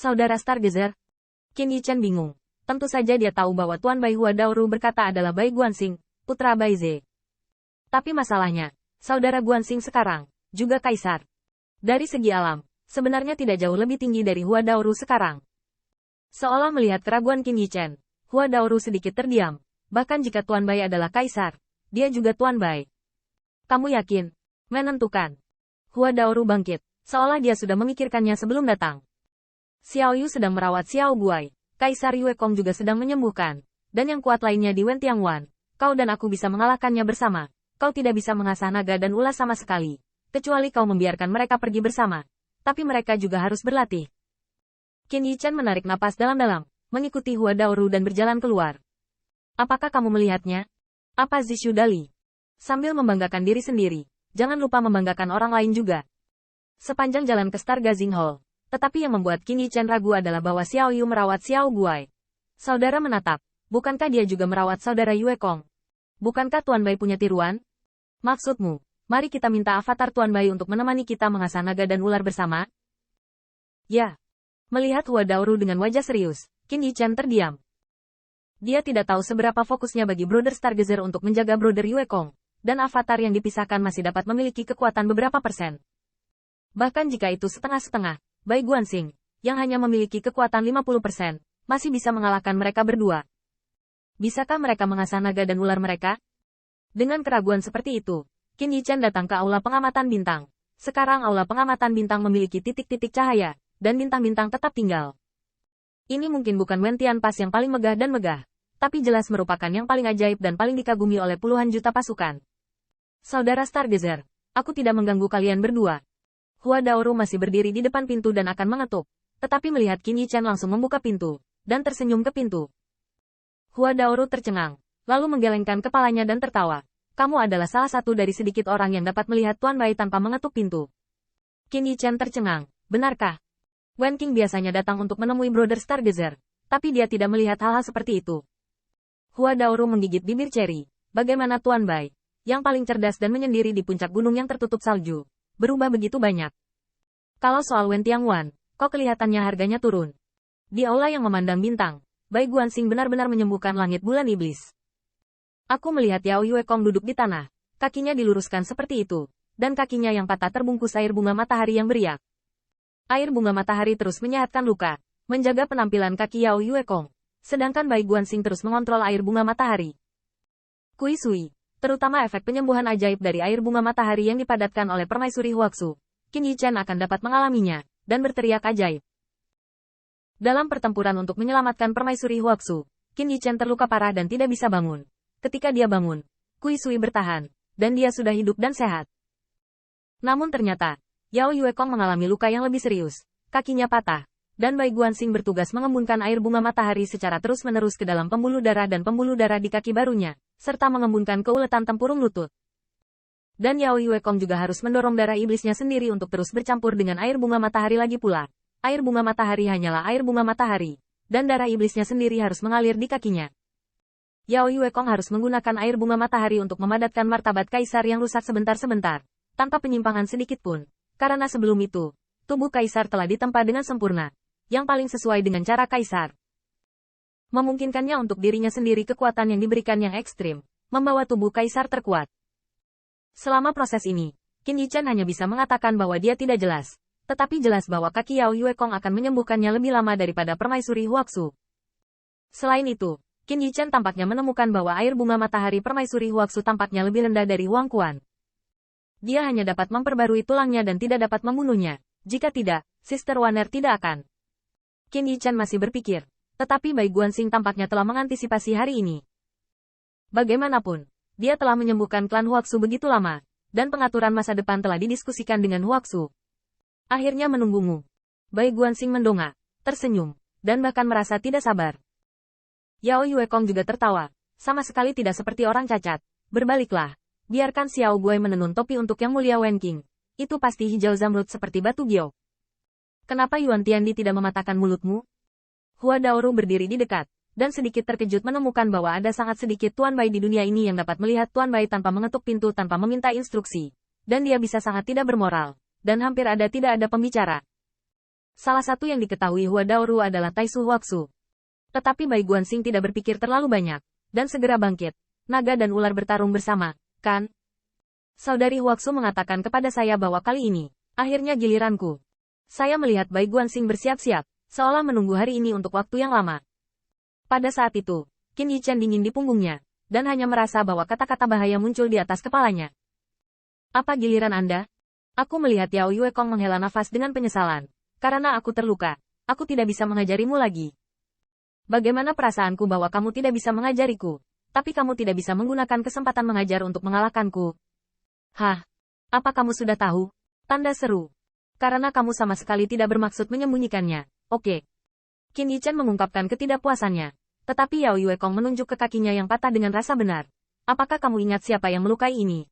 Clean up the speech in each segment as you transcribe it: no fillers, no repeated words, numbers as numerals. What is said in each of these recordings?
Saudara Stargazer? Qin Yichen bingung. Tentu saja dia tahu bahwa Tuan Bai Hua Daoru berkata adalah Bai Guanxing, putra Bai Ze. Tapi masalahnya, saudara Guanxing sekarang, juga kaisar. Dari segi alam, sebenarnya tidak jauh lebih tinggi dari Hua Daoru sekarang. Seolah melihat keraguan Qin Yichen, Hua Daoru sedikit terdiam. Bahkan jika Tuan Bai adalah kaisar, dia juga Tuan Bai. Kamu yakin? Menentukan. Hua Daoru bangkit, seolah dia sudah memikirkannya sebelum datang. Xiao Yu sedang merawat Xiao Guai, Kaisar Yue Kong juga sedang menyembuhkan, dan yang kuat lainnya di Wen Tiangwan. Kau dan aku bisa mengalahkannya bersama. Kau tidak bisa mengasah naga dan ulas sama sekali, kecuali kau membiarkan mereka pergi bersama. Tapi mereka juga harus berlatih. Qin Yichen menarik napas dalam-dalam, mengikuti Hua Daoru dan berjalan keluar. Apakah kamu melihatnya? Apa Zishu Dali? Sambil membanggakan diri sendiri, jangan lupa membanggakan orang lain juga. Sepanjang jalan ke Stargazing Hall, tetapi yang membuat Qin Yichen ragu adalah bahwa Xiao Yu merawat Xiao Guai. Saudara menatap, bukankah dia juga merawat saudara Yue Kong? Bukankah Tuan Bai punya tiruan? Maksudmu, mari kita minta avatar Tuan Bai untuk menemani kita mengasah naga dan ular bersama? Ya. Melihat Hua Daoru dengan wajah serius, Qin Yichen terdiam. Dia tidak tahu seberapa fokusnya bagi Brother Stargazer untuk menjaga Brother Yue Kong, dan avatar yang dipisahkan masih dapat memiliki kekuatan beberapa persen. Bahkan jika itu setengah-setengah, Bai Guanxing, yang hanya memiliki kekuatan 50%, masih bisa mengalahkan mereka berdua. Bisakah mereka mengasah naga dan ular mereka? Dengan keraguan seperti itu, Qin Yichen datang ke Aula Pengamatan Bintang. Sekarang Aula Pengamatan Bintang memiliki titik-titik cahaya, dan bintang-bintang tetap tinggal. Ini mungkin bukan Wen Tianpas yang paling megah dan megah, tapi jelas merupakan yang paling ajaib dan paling dikagumi oleh puluhan juta pasukan. Saudara Stargazer, aku tidak mengganggu kalian berdua. Hua Daoru masih berdiri di depan pintu dan akan mengetuk, tetapi melihat Qin Yichen langsung membuka pintu, dan tersenyum ke pintu. Hua Daoru tercengang, lalu menggelengkan kepalanya dan tertawa. Kamu adalah salah satu dari sedikit orang yang dapat melihat Tuan Bai tanpa mengetuk pintu. Qin Yichen tercengang, benarkah? Wen Qing biasanya datang untuk menemui Brother Stargazer, tapi dia tidak melihat hal-hal seperti itu. Hua Daoru menggigit bibir ceri. Bagaimana Tuan Bai, yang paling cerdas dan menyendiri di puncak gunung yang tertutup salju, berubah begitu banyak? Kalau soal Wen Tiangwan, kok kelihatannya harganya turun. Di aula yang memandang bintang, Bai Guanxing benar-benar menyembuhkan langit bulan iblis. Aku melihat Yao Yue Kong duduk di tanah, kakinya diluruskan seperti itu, dan kakinya yang patah terbungkus air bunga matahari yang beriak. Air bunga matahari terus menyehatkan luka, menjaga penampilan kaki Yao Yue Kong, sedangkan Bai Guanxing terus mengontrol air bunga matahari. Kui Sui, terutama efek penyembuhan ajaib dari air bunga matahari yang dipadatkan oleh permaisuri Huaxu, Qin Yichen akan dapat mengalaminya, dan berteriak ajaib. Dalam pertempuran untuk menyelamatkan permaisuri Huaxu, Qin Yichen terluka parah dan tidak bisa bangun. Ketika dia bangun, Kui Sui bertahan, dan dia sudah hidup dan sehat. Namun ternyata, Yao Yue Kong mengalami luka yang lebih serius, kakinya patah, dan Bai Guanxing bertugas mengembunkan air bunga matahari secara terus-menerus ke dalam pembuluh darah dan pembuluh darah di kaki barunya, serta mengembunkan keuletan tempurung lutut. Dan Yao Yue Kong juga harus mendorong darah iblisnya sendiri untuk terus bercampur dengan air bunga matahari lagi pula. Air bunga matahari hanyalah air bunga matahari, dan darah iblisnya sendiri harus mengalir di kakinya. Yao Yue Kong harus menggunakan air bunga matahari untuk memadatkan martabat kaisar yang rusak sebentar-sebentar, tanpa penyimpangan sedikit pun, karena sebelum itu, tubuh kaisar telah ditempa dengan sempurna, yang paling sesuai dengan cara kaisar. Memungkinkannya untuk dirinya sendiri kekuatan yang diberikan yang ekstrim, membawa tubuh kaisar terkuat. Selama proses ini, Qin Yichen hanya bisa mengatakan bahwa dia tidak jelas, tetapi jelas bahwa kaki Yao Yue Kong akan menyembuhkannya lebih lama daripada permaisuri Huaxu. Selain itu, Qin Yichen tampaknya menemukan bahwa air bunga matahari permaisuri Huaxu tampaknya lebih rendah dari Huang Quan. Dia hanya dapat memperbarui tulangnya dan tidak dapat membunuhnya. Jika tidak, Sister Wanner tidak akan. Qin Yichen masih berpikir, tetapi Bai Guanxing tampaknya telah mengantisipasi hari ini. Bagaimanapun, dia telah menyembuhkan klan Huaxu begitu lama, dan pengaturan masa depan telah didiskusikan dengan Huaxu. Akhirnya menunggumu. Bai Guanxing mendongak, tersenyum, dan bahkan merasa tidak sabar. Yao Yue Kong juga tertawa, sama sekali tidak seperti orang cacat. Berbaliklah, biarkan Xiao Guai menenun topi untuk Yang Mulia Wen Qing. Itu pasti hijau zamrud seperti batu giok. Kenapa Yuan Tiandi tidak mematahkan mulutmu? Hua Daoru berdiri di dekat, dan sedikit terkejut menemukan bahwa ada sangat sedikit Tuan Bai di dunia ini yang dapat melihat Tuan Bai tanpa mengetuk pintu tanpa meminta instruksi. Dan dia bisa sangat tidak bermoral, dan hampir tidak ada pembicara. Salah satu yang diketahui Hua Daoru adalah Taisu Huaxu. Tetapi Bai Guanxing tidak berpikir terlalu banyak, dan segera bangkit. Naga dan ular bertarung bersama, kan? Saudari Huaxu mengatakan kepada saya bahwa kali ini, akhirnya giliranku. Saya melihat Bai Guanxing bersiap-siap, seolah menunggu hari ini untuk waktu yang lama. Pada saat itu, Qin Yichen dingin di punggungnya, dan hanya merasa bahwa kata-kata bahaya muncul di atas kepalanya. Apa giliran Anda? Aku melihat Yao Yue Kong menghela nafas dengan penyesalan. Karena aku terluka, aku tidak bisa mengajarimu lagi. Bagaimana perasaanku bahwa kamu tidak bisa mengajariku, tapi kamu tidak bisa menggunakan kesempatan mengajar untuk mengalahkanku. Hah? Apa kamu sudah tahu? Tanda seru. Karena kamu sama sekali tidak bermaksud menyembunyikannya. Oke. Qin Yichen mengungkapkan ketidakpuasannya. Tetapi Yao Yue Kong menunjuk ke kakinya yang patah dengan rasa benar. Apakah kamu ingat siapa yang melukai ini?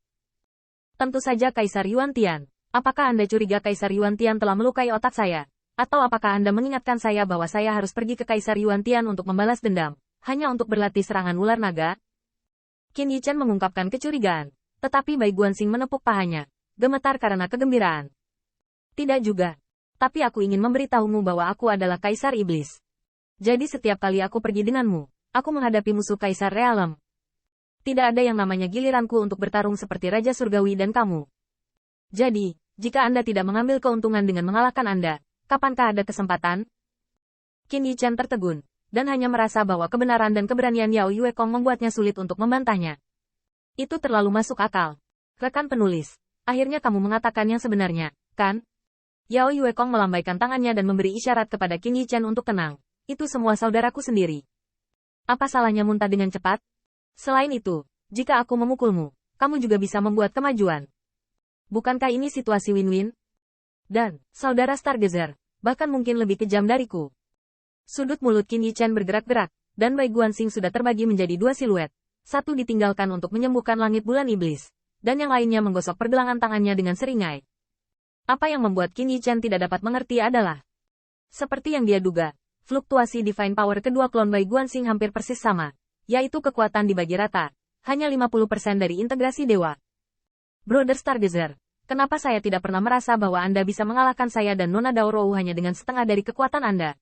Tentu saja Kaisar Yuan Tian. Apakah Anda curiga Kaisar Yuan Tian telah melukai otak saya? Atau apakah Anda mengingatkan saya bahwa saya harus pergi ke Kaisar Yuan Tian untuk membalas dendam, hanya untuk berlatih serangan ular naga? Qin Yichen mengungkapkan kecurigaan, tetapi Bai Guanxing menepuk pahanya, gemetar karena kegembiraan. Tidak juga. Tapi aku ingin memberitahumu bahwa aku adalah Kaisar Iblis. Jadi setiap kali aku pergi denganmu, aku menghadapi musuh Kaisar Realem. Tidak ada yang namanya giliranku untuk bertarung seperti Raja Surgawi dan kamu. Jadi, jika Anda tidak mengambil keuntungan dengan mengalahkan Anda, kapankah ada kesempatan? Qin Yichen tertegun, dan hanya merasa bahwa kebenaran dan keberanian Yao Yue Kong membuatnya sulit untuk membantahnya. Itu terlalu masuk akal. Rekan penulis, akhirnya kamu mengatakan yang sebenarnya, kan? Yao Yue Kong melambaikan tangannya dan memberi isyarat kepada Qin Yichen untuk tenang. Itu semua saudaraku sendiri. Apa salahnya muntah dengan cepat? Selain itu, jika aku memukulmu, kamu juga bisa membuat kemajuan. Bukankah ini situasi win-win? Dan, saudara Stargazer, bahkan mungkin lebih kejam dariku. Sudut mulut Qin Yichen bergerak-gerak, dan Bai Guanxing sudah terbagi menjadi dua siluet. Satu ditinggalkan untuk menyembuhkan langit bulan iblis, dan yang lainnya menggosok pergelangan tangannya dengan seringai. Apa yang membuat Qin Yichen tidak dapat mengerti adalah, seperti yang dia duga, fluktuasi divine power kedua klon Bai Guanxing hampir persis sama, yaitu kekuatan dibagi rata, hanya 50% dari integrasi dewa. Brother Stargazer, kenapa saya tidak pernah merasa bahwa Anda bisa mengalahkan saya dan Nona Daorou hanya dengan setengah dari kekuatan Anda?